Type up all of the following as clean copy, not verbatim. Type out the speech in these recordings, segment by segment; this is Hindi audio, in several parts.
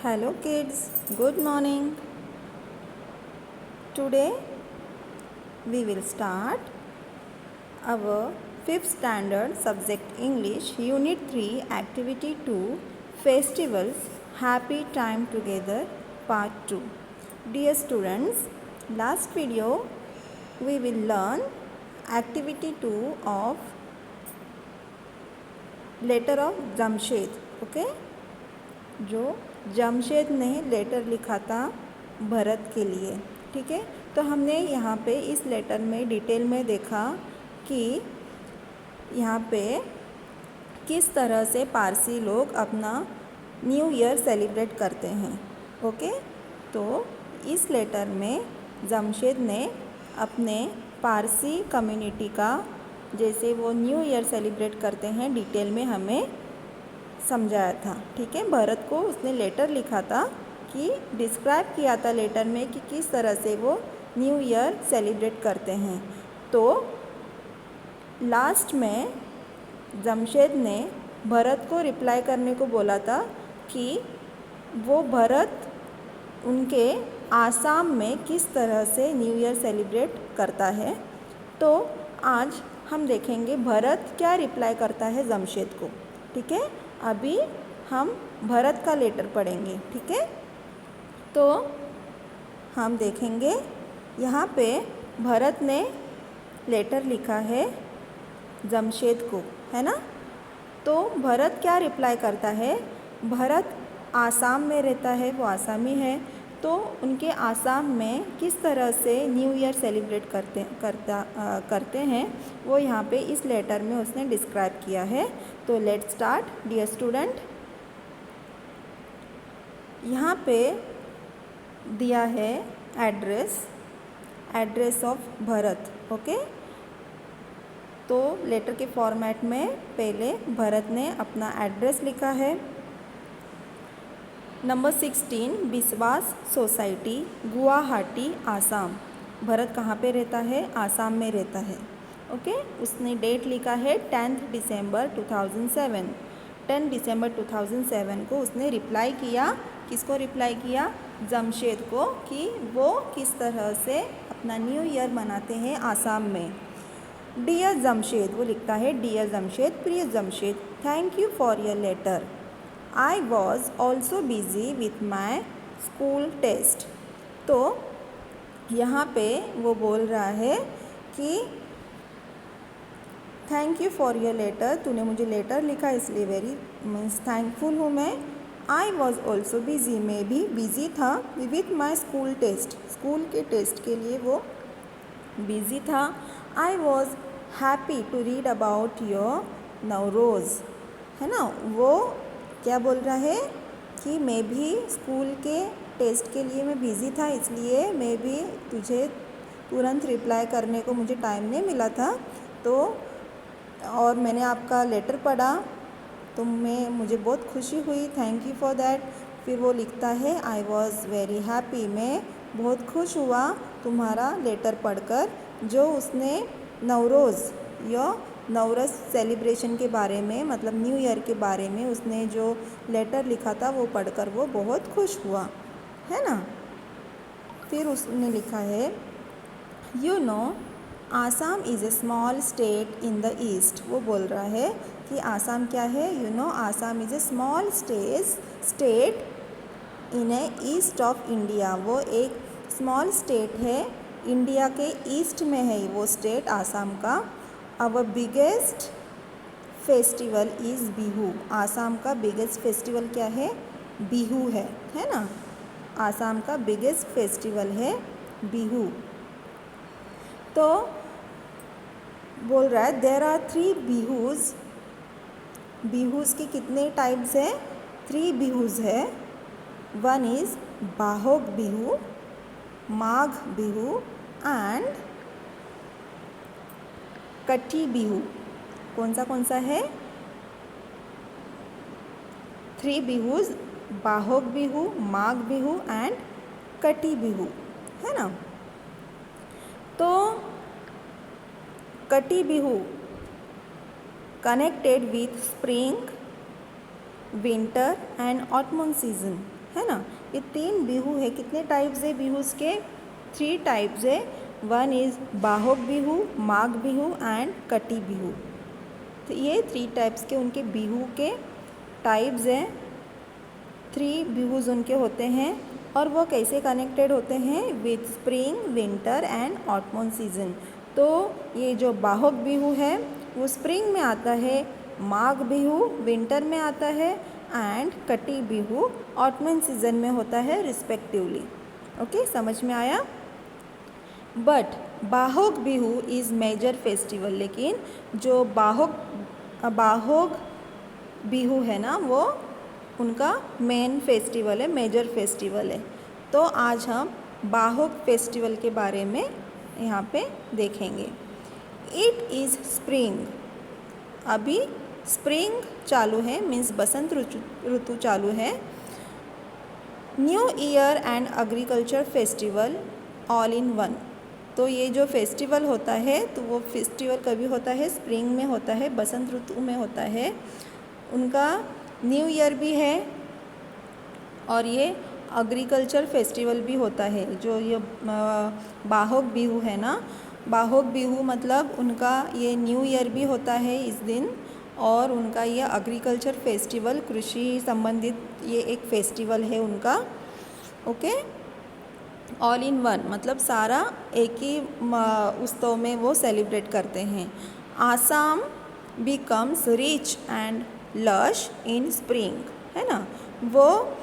Hello kids, good morning. Today we will start our 5th standard subject English Unit 3 Activity 2 Festivals Happy Time Together Part 2. Dear students, last video we will learn Activity 2 of Letter of Jamshed. Okay? जो जमशेद ने लेटर लिखा था भरत के लिए, ठीक है। तो हमने यहाँ पे इस लेटर में डिटेल में देखा कि यहाँ पे किस तरह से पारसी लोग अपना न्यू ईयर सेलिब्रेट करते हैं। ओके, तो इस लेटर में जमशेद ने अपने पारसी कम्युनिटी का जैसे वो न्यू ईयर सेलिब्रेट करते हैं डिटेल में हमें समझाया था, ठीक है। भरत को उसने लेटर लिखा था कि डिस्क्राइब किया था लेटर में कि किस तरह से वो न्यू ईयर सेलिब्रेट करते हैं। तो लास्ट में जमशेद ने भरत को रिप्लाई करने को बोला था कि वो भरत उनके आसाम में किस तरह से न्यू ईयर सेलिब्रेट करता है। तो आज हम देखेंगे भरत क्या रिप्लाई करता है जमशेद को, ठीक है। अभी हम भरत का लेटर पढ़ेंगे, ठीक है। तो हम देखेंगे यहाँ पे भरत ने लेटर लिखा है जमशेद को, है ना। तो भरत क्या रिप्लाई करता है, भरत आसाम में रहता है, वो आसामी है। तो उनके आसाम में किस तरह से न्यू ईयर सेलिब्रेट करते हैं वो यहाँ पे इस लेटर में उसने डिस्क्राइब किया है। तो लेट्स स्टार्ट डियर स्टूडेंट। यहाँ पे दिया है एड्रेस ऑफ भरत। ओके, तो लेटर के फॉर्मेट में पहले भरत ने अपना एड्रेस लिखा है। नंबर 16 बिस्वास सोसाइटी गुवाहाटी आसाम। भरत कहाँ पे रहता है, आसाम में रहता है। ओके, उसने डेट लिखा है 10 दिसंबर 2007। 10 दिसंबर 2007 को उसने रिप्लाई किया, किसको रिप्लाई किया, जमशेद को, कि वो किस तरह से अपना न्यू ईयर मनाते हैं आसाम में। डियर जमशेद, वो लिखता है डियर जमशेद, प्रिय Jamshed, thank you for your letter. I was also busy with my school test। तो यहाँ पे वो बोल रहा है कि thank you for your letter, तूने मुझे लेटर लिखा इसलिए वेरी मीन्स थैंकफुल हूँ मैं। आई वॉज ऑल्सो बिज़ी, मैं भी बिज़ी था with my school test, school के टेस्ट के लिए वो बिज़ी था। I was happy to read about your Navroz, है ना। वो क्या बोल रहा है कि मैं भी स्कूल के टेस्ट के लिए मैं बिज़ी था, इसलिए मैं भी तुझे तुरंत रिप्लाई करने को मुझे टाइम नहीं मिला था। तो और मैंने आपका लेटर पढ़ा तो मुझे बहुत खुशी हुई, थैंक यू फॉर दैट। फिर वो लिखता है आई वॉज़ वेरी हैप्पी, मैं बहुत खुश हुआ तुम्हारा लेटर पढ़कर। जो उसने नवरोज़ या नवरस सेलिब्रेशन के बारे में, मतलब न्यू ईयर के बारे में उसने जो लेटर लिखा था वो पढ़कर वो बहुत खुश हुआ, है ना। फिर उसने लिखा है you know Assam is a small state in the east. वो बोल रहा है कि आसाम क्या है, you know Assam is a small state in a east of India. वो एक स्मॉल स्टेट है, इंडिया के ईस्ट में है वो स्टेट आसाम का। Our biggest festival is Bihu. Assam का बिगेस्ट फेस्टिवल क्या है, बिहू है ना। आसाम का बिगेस्ट फेस्टिवल है बिहू। तो बोल रहा है देर आर 3 बिहूज़। बिहूज़ के कितने टाइप्स हैं, 3 बिहूज़ है। One is Bohag Bihu, Magh Bihu and Kati Bihu. कौन सा है, 3 बिहूज़, बाहोग बिहू, माघ बिहू एंड कटी बिहू, है ना। तो Kati Bihu connected with spring, winter and autumn season. है ना। ये 3 बिहू है। कितने टाइप्स है बिहूज़ के? 3 टाइप्स है। One is Bohag Bihu, Magh Bihu and Kati Bihu. तो ये 3 टाइप्स के उनके बिहू के टाइप्स हैं। 3 बिहूज़ उनके होते हैं और वो कैसे कनेक्टेड होते हैं? With spring, winter and autumn season. तो ये जो बाहोक बिहू है वो स्प्रिंग में आता है, माघ बिहू विंटर में आता है and Kati Bihu ottoman season में होता है रिस्पेक्टिवली। ओके, समझ में आया? But Bohag Bihu is major festival. लेकिन जो बाहोक बिहू है ना, वो उनका मेन फेस्टिवल है, मेजर फेस्टिवल है। तो आज हम बाहोक फेस्टिवल के बारे में यहाँ पे देखेंगे। It is spring. अभी स्प्रिंग चालू है, मीन्स बसंत ऋतु चालू है। New year and agriculture festival all in one. तो ये जो फेस्टिवल होता है, तो वो फेस्टिवल कभी होता है? स्प्रिंग में होता है, बसंत ऋतु में होता है। उनका न्यू ईयर भी है और ये एग्रीकल्चर फेस्टिवल भी होता है। जो ये बाहोक बिहू है ना, बाहोक बिहू मतलब उनका ये न्यू ईयर भी होता है इस दिन, और उनका ये एग्रीकल्चर फेस्टिवल, कृषि संबंधित ये एक फेस्टिवल है उनका। ओके, ऑल इन वन मतलब सारा एक ही उत्सव में वो सेलिब्रेट करते हैं। Assam becomes rich and lush in spring, है ना। वो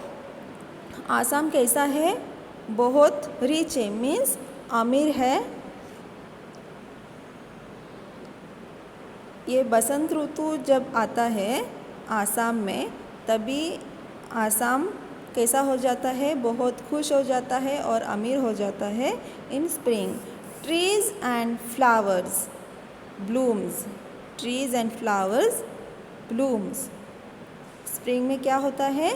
आसाम कैसा है? बहुत रिच है, मीन्स अमीर है। ये बसंत ऋतु जब आता है आसाम में, तभी आसाम कैसा हो जाता है? बहुत खुश हो जाता है और अमीर हो जाता है in spring. Trees and flowers blooms. Trees and flowers blooms. Spring में क्या होता है?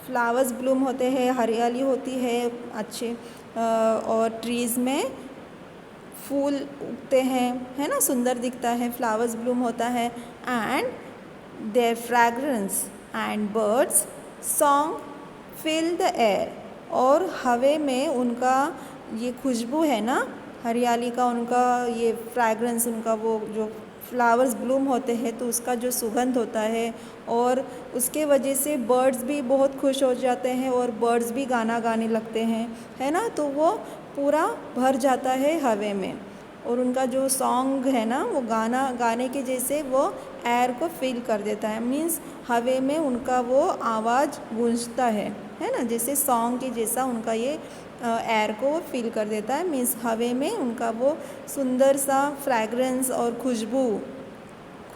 फ्लावर्स ब्लूम होते हैं, हरियाली होती है अच्छे, और ट्रीज़ में फूल उगते हैं, है ना, सुंदर दिखता है, फ्लावर्स ब्लूम होता है। And their fragrance and birds song fill the air. और हवे में उनका ये खुशबू है ना, हरियाली का, उनका ये फ्रैग्रेंस, उनका वो जो फ्लावर्स ब्लूम होते हैं तो उसका जो सुगंध होता है, और उसके वजह से बर्ड्स भी बहुत खुश हो जाते हैं और बर्ड्स भी गाना गाने लगते हैं, है ना। तो वो पूरा भर जाता है हवे में, और उनका जो सॉन्ग है ना, वो गाना गाने के जैसे वो एयर को फिल कर देता है। मीन्स हवे में उनका वो आवाज़ गूंजता है ना, जैसे सॉन्ग के जैसा उनका ये एयर को फिल कर देता है। मीन्स हवे में उनका वो सुंदर सा फ्रैग्रेंस और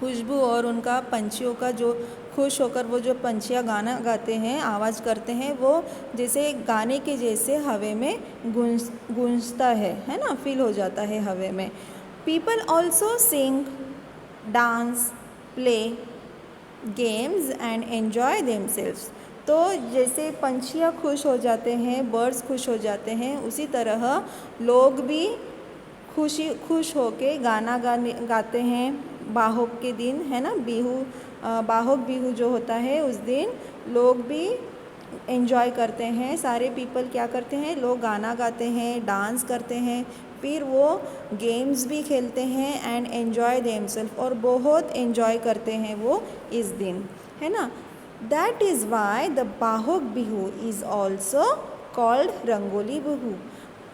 खुशबू और उनका पंछियों का जो खुश होकर वो जो पंछियाँ गाना गाते हैं, आवाज़ करते हैं, वो जैसे गाने के जैसे हवे में गूंजता है ना, फील हो जाता है हवे में। People also sing, dance, play games and enjoy themselves. तो जैसे पंछियाँ खुश हो जाते हैं, बर्ड्स खुश हो जाते हैं, उसी तरह लोग भी खुश होके गाना गाते हैं बाहोक के दिन, है ना। बाहोक बिहू जो होता है उस दिन लोग भी एंजॉय करते हैं। सारे पीपल क्या करते हैं? लोग गाना गाते हैं, डांस करते हैं, फिर वो गेम्स भी खेलते हैं एंड एन्जॉय देमसेल्फ, और बहुत एंजॉय करते हैं वो इस दिन, है ना। That is why the Bohag Bihu is also called Rongali Bihu,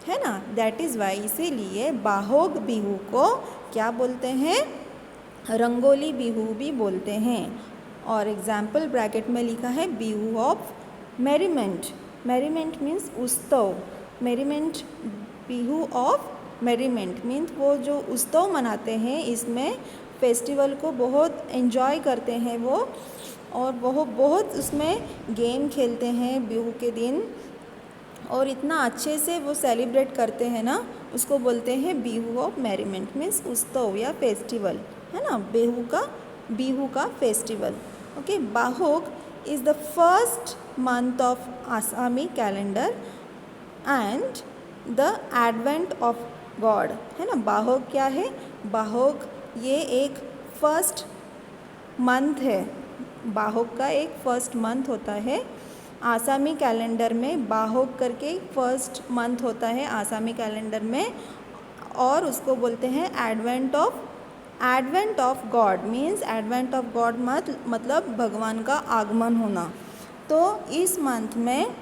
है ना। दैट इज़ वाई, इसीलिए बाहोक बिहू को क्या बोलते हैं? रंगोली बिहू भी बोलते हैं। और एग्जाम्पल ब्रैकेट में लिखा है बिहू ऑफ मेरीमेंट। मेरीमेंट मीन्स उत्सव। मेरीमेंट, बिहू ऑफ मेरीमेंट मीन्स वो जो उत्सव मनाते हैं, इसमें फेस्टिवल को बहुत एंजॉय करते हैं वो, और बहुत उसमें गेम खेलते हैं बिहू के दिन, और इतना अच्छे से वो सेलिब्रेट करते हैं ना, उसको बोलते हैं बिहू ऑफ मेरीमेंट मीन्स उत्सव या फेस्टिवल, है ना, बिहू का festival. Okay, Bohag is the first month of Assamese calendar and the advent of god, है ना। बाहोक क्या है? बाहोक ये एक फर्स्ट मंथ है, बाहोक का एक फर्स्ट मंथ होता है आसामी कैलेंडर में बाहोग करके फर्स्ट मंथ होता है आसामी कैलेंडर में, और उसको बोलते हैं advent of God. Means advent of God मतलब भगवान का आगमन होना। तो इस मंथ में,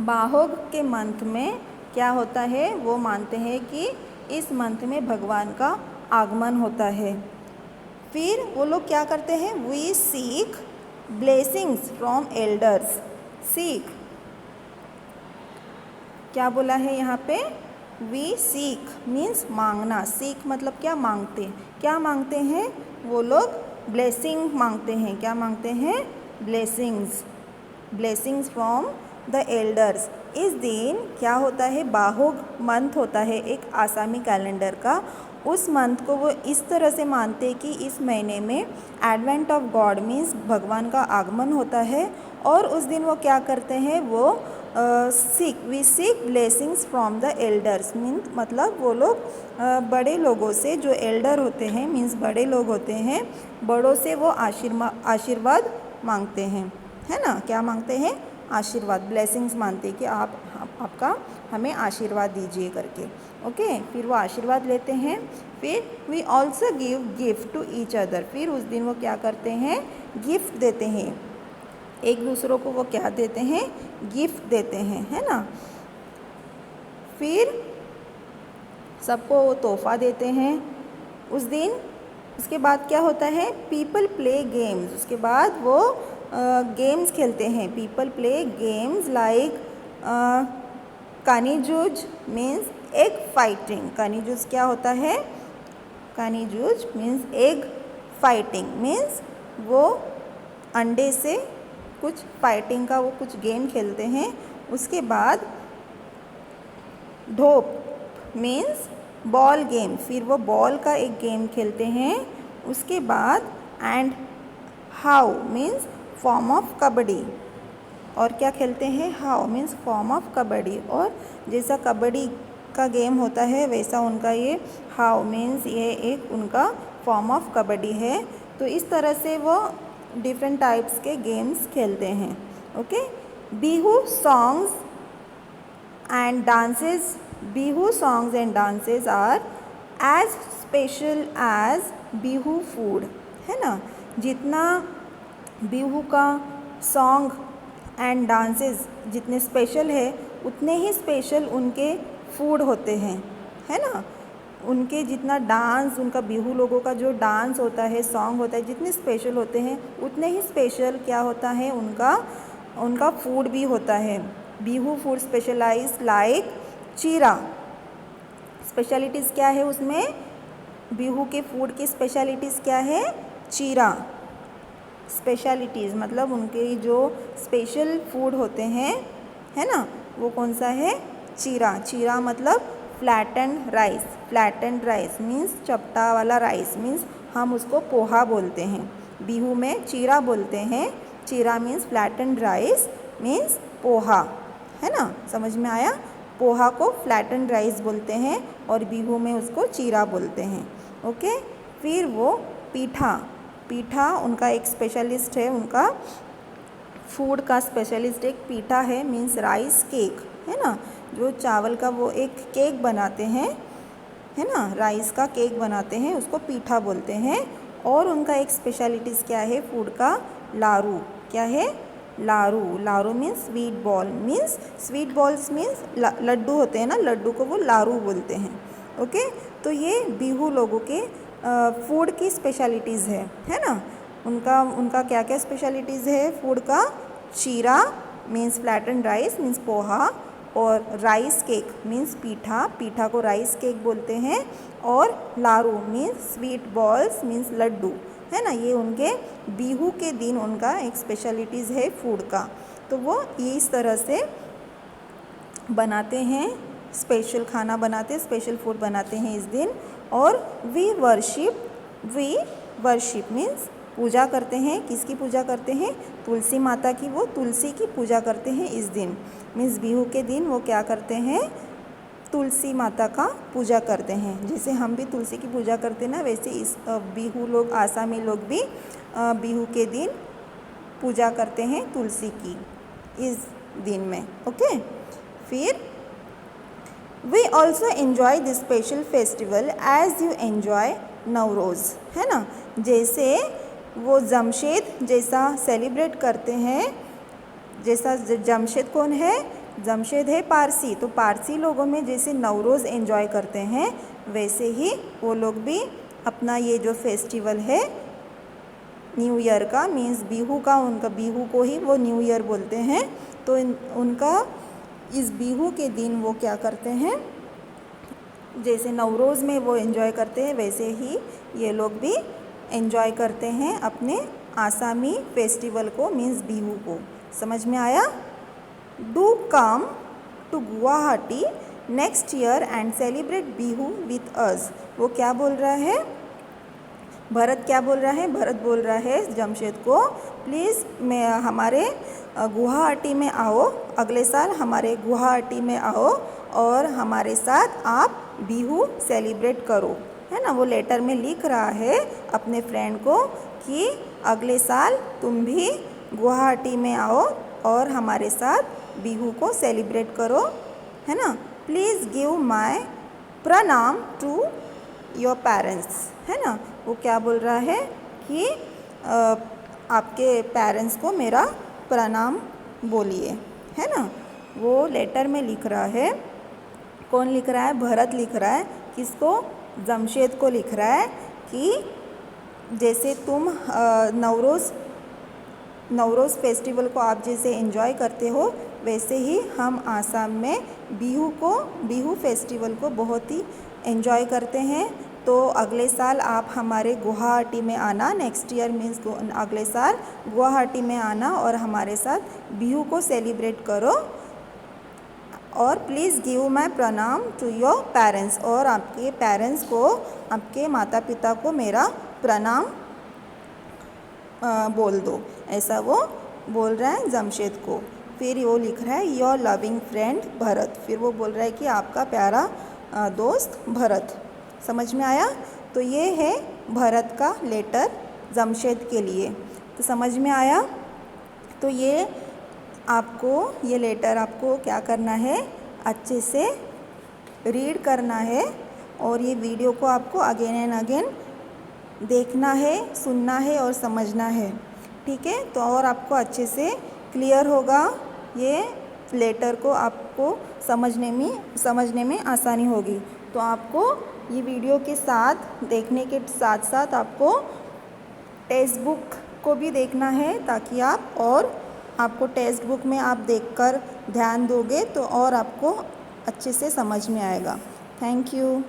बाहोग के मंथ में क्या होता है, वो मानते हैं कि इस मंथ में भगवान का आगमन होता है। फिर वो लोग क्या करते हैं, we seek blessings from elders. Seek क्या बोला है यहाँ पे, वी सीक मीन्स मांगना। सीक मतलब क्या, मांगते। क्या मांगते हैं वो लोग, ब्लेसिंग मांगते हैं। क्या मांगते हैं, ब्लेसिंग्स फ्रॉम द एल्डर्स। इस दिन क्या होता है, बाहोग मंथ होता है एक आसामी कैलेंडर का। उस मंथ को वो इस तरह से मानते हैं कि इस महीने में एडवेंट ऑफ गॉड मीन्स भगवान का आगमन होता है। और उस दिन वो क्या करते हैं, वो we seek blessings from the elders. Means मतलब वो लोग बड़े लोगों से, जो एल्डर होते हैं मीन्स बड़े लोग होते हैं, बड़ों से वो आशीर्वाद मांगते हैं, है ना। क्या मांगते हैं, आशीर्वाद, ब्लेसिंग्स मानते हैं कि आपका हमें आशीर्वाद दीजिए करके। ओके, फिर वो आशीर्वाद लेते हैं। फिर we also give gift to each other. फिर उस दिन वो क्या करते हैं, गिफ्ट देते हैं एक दूसरों को। वो क्या देते हैं, गिफ्ट देते हैं, है ना। फिर सबको वो तोहफा देते हैं उस दिन। उसके बाद क्या होता है, पीपल प्ले गेम्स। उसके बाद वो गेम्स खेलते हैं। People play games like Konijuj means egg fighting. Konijuj क्या होता है, Konijuj means egg fighting means वो अंडे से कुछ फाइटिंग का वो कुछ गेम खेलते हैं। उसके बाद ढोप मीन्स बॉल गेम, फिर वो बॉल का एक गेम खेलते हैं। उसके बाद and how means form of kabaddi. और क्या खेलते हैं, how means form of kabaddi. और जैसा कबड्डी का गेम होता है वैसा उनका ये हाउ मीन्स ये एक उनका फॉर्म ऑफ कबड्डी है। तो इस तरह से वो डिफरेंट टाइप्स के गेम्स खेलते हैं। Okay, Bihu songs and dances, Bihu songs and dances are as special as Bihu food, है ना। जितना बिहू का सॉन्ग एंड डांसेस जितने स्पेशल है, उतने ही स्पेशल उनके फूड होते हैं, है ना। उनके जितना डांस, उनका बिहू लोगों का जो डांस होता है, सॉन्ग होता है, जितने स्पेशल होते हैं उतने ही स्पेशल क्या होता है, उनका फूड भी होता है। बिहू फूड स्पेशलाइज लाइक चीरा। स्पेशलिटीज़ क्या है उसमें, बिहू के फूड की स्पेशलिटीज़ क्या है, चीरा। स्पेशलिटीज़ मतलब उनके जो स्पेशल फूड होते हैं, है ना, वो कौन सा है, चीरा। चीरा मतलब flattened rice. Flattened rice means चपटा वाला राइस मीन्स हम उसको पोहा बोलते हैं। बिहू में चीरा बोलते हैं। चीरा means flattened rice means poha, है ना। समझ में आया, पोहा को फ्लैटेंड राइस बोलते हैं और बिहू में उसको चीरा बोलते हैं। ओके, फिर वो पीठा उनका एक स्पेशलिस्ट है, उनका फूड का स्पेशलिस्ट एक पीठा है मीन्स राइस केक, है ना। जो चावल का वो एक केक बनाते हैं, है ना, राइस का केक बनाते हैं, उसको पीठा बोलते हैं। और उनका एक स्पेशलिटीज़ क्या है फूड का, लारू। क्या है, laru means sweet ball means sweet balls means laddoo होते हैं ना, लड्डू को वो लारू बोलते हैं। ओके, तो ये बिहू लोगों के फूड की स्पेशलिटीज़ है ना। उनका क्या क्या स्पेशलिटीज़ है फूड का, चीरा means flattened rice means poha, और राइस केक मीन्स पीठा को राइस केक बोलते हैं, और laru means sweet balls means laddoo, है ना। ये उनके बिहू के दिन उनका एक स्पेशलिटीज़ है फूड का। तो वो ये इस तरह से बनाते हैं, स्पेशल खाना बनाते हैं, स्पेशल फूड बनाते हैं इस दिन। और वी वर्शिप मीन्स पूजा करते हैं। किसकी पूजा करते हैं, तुलसी माता की। वो तुलसी की पूजा करते हैं इस दिन मीन्स बिहू के दिन वो क्या करते हैं, तुलसी माता का पूजा करते हैं। जैसे हम भी तुलसी की पूजा करते हैं ना, वैसे इस बिहू लोग, आसामी लोग भी बिहू के दिन पूजा करते हैं तुलसी की। इस दिन में। ओके, फिर we also enjoy this special festival as you enjoy Navroz, है ना। जैसे वो जमशेद जैसा सेलिब्रेट करते हैं, जैसा जमशेद कौन है, जमशेद है पारसी, तो पारसी लोगों में जैसे नवरोज़ एंजॉय करते हैं वैसे ही वो लोग भी अपना ये जो फेस्टिवल है न्यू ईयर का, मीन्स बिहू का, उनका बिहू को ही वो न्यू ईयर बोलते हैं। तो उनका इस बिहू के दिन वो क्या करते हैं, जैसे नवरोज़ में वो एंजॉय करते हैं वैसे ही ये लोग भी एंजॉय करते हैं अपने आसामी फेस्टिवल को, मीन्स बिहू को। समझ में आया? Do come to Guwahati next year and celebrate Bihu with us. वो क्या बोल रहा है, भरत क्या बोल रहा है, भरत बोल रहा है जमशेद को, प्लीज़ मैं हमारे गुवाहाटी में आओ, अगले साल हमारे गुवाहाटी में आओ और हमारे साथ आप बिहू सेलिब्रेट करो, है ना। वो लेटर में लिख रहा है अपने फ्रेंड को कि अगले साल तुम भी गुवाहाटी में आओ और हमारे साथ बिहू को सेलिब्रेट करो, है ना। प्लीज़ गिव माय प्रणाम टू योर पेरेंट्स, है ना। वो क्या बोल रहा है कि आपके पेरेंट्स को मेरा प्रणाम बोलिए, है ना। वो लेटर में लिख रहा है, कौन लिख रहा है, भरत लिख रहा है, किसको, जमशेद को लिख रहा है कि जैसे तुम नवरोज़ फेस्टिवल को आप जैसे एंजॉय करते हो वैसे ही हम आसाम में बिहू फेस्टिवल को बहुत ही एंजॉय करते हैं। तो अगले साल आप हमारे गुवाहाटी में आना, नेक्स्ट ईयर मीन्स अगले साल गुवाहाटी में आना और हमारे साथ बिहू को सेलिब्रेट करो। और प्लीज़ गिव माय प्रणाम टू योर पेरेंट्स, और आपके पेरेंट्स को, आपके माता पिता को मेरा प्रणाम बोल दो, ऐसा वो बोल रहा है जमशेद को। फिर वो लिख रहा है योर लविंग फ्रेंड भरत, फिर वो बोल रहा है कि आपका प्यारा दोस्त भरत। समझ में आया? तो ये है भरत का लेटर जमशेद के लिए। तो समझ में आया? तो ये लेटर आपको क्या करना है, अच्छे से रीड करना है और ये वीडियो को आपको अगेन एंड अगेन देखना है, सुनना है और समझना है, ठीक है। तो और आपको अच्छे से क्लियर होगा, ये लेटर को आपको समझने में आसानी होगी। तो आपको ये वीडियो के साथ देखने के साथ साथ आपको टेक्स्ट बुक को भी देखना है, ताकि आपको टेक्स्ट बुक में आप देखकर ध्यान दोगे तो और आपको अच्छे से समझ में आएगा। Thank you.